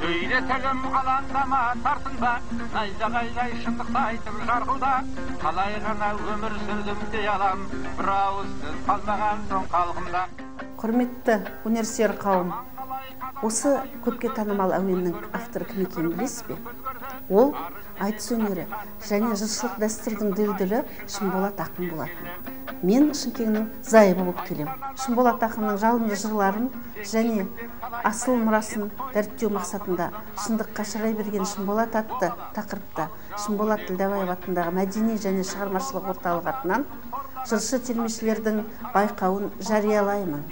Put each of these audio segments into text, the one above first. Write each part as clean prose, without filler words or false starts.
Сөйлетілім қаландама тартынба, найзағайдай шындықты айтып жарқылда. Қалай ғана өмір сүрдім дей алам, бір ауыз сөз қалмаған соң халқымда. Құрметті өнерсүйер қауым, осы көпке танымал әуеннің авторы кім екенін білесіз бе? Ол айтыс өнері және жыршылық дәстүрдің дүлдүлі Шынболат ақын болатын. Мен Шымкеңнің зайыбы болып келем. Шынболат ақынның жалынды жырларын және асыл мұрасын дәріптеу мақсатында шындыққа шырай берген Шынболат атты тақырыпта Шынболат Ділдәбаев атындағы мәдени және шығармашылық орталығы атынан жыршы термешілердің байқауын жариялаймын.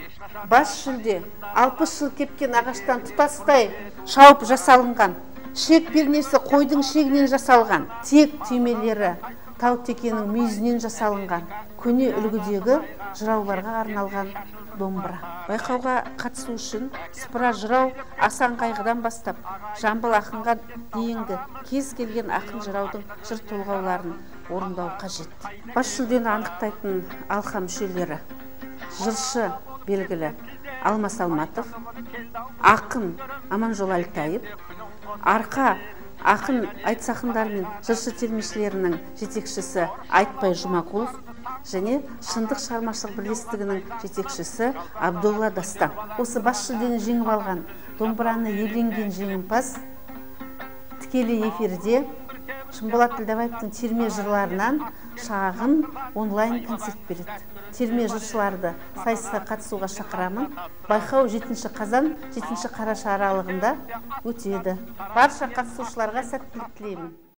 Бас жүлде 60 жыл кепкен ағаштан тұтастай шауып жасалынған, шек пернесі қойдың шегінен жасалған, тек түймелері тау текенің мүйізінен жасалынған, көне үлгідегі жырауларға арналған домбыра. Байқауға қатысу үшін сыпыра жырау асан қайғыдан бастап Жамбыл ақынға дейінгі кез келген ақын жыраудың жыр толғауларын орындау қажет. Бас жүлдені анықтайтын алқа мүшелері: жыршы белгілі Алмас Алматов, ақын Аманжол Әлтаев, арқа ақын айтыс ақындары мен жыршы термешілерінің жетекшісі Айтбай Жұмақұлов және шындық шығармашылық бірлестігінің жетекшісі Абдолла Дастан. Осы бас жүлдені жеңіп алған домбыраны иеленген жеңімпаз тікелей эфирде Шынболат Ділдәбаевтың терме жырларынан шағын онлайн концерт береді. Терме жыршыларды сайысқа қатысуға шақырамын. Байқау 7 қазан, 7 қараша аралығында өтеді. Барша қатысушыларға сәттілік тілеймін.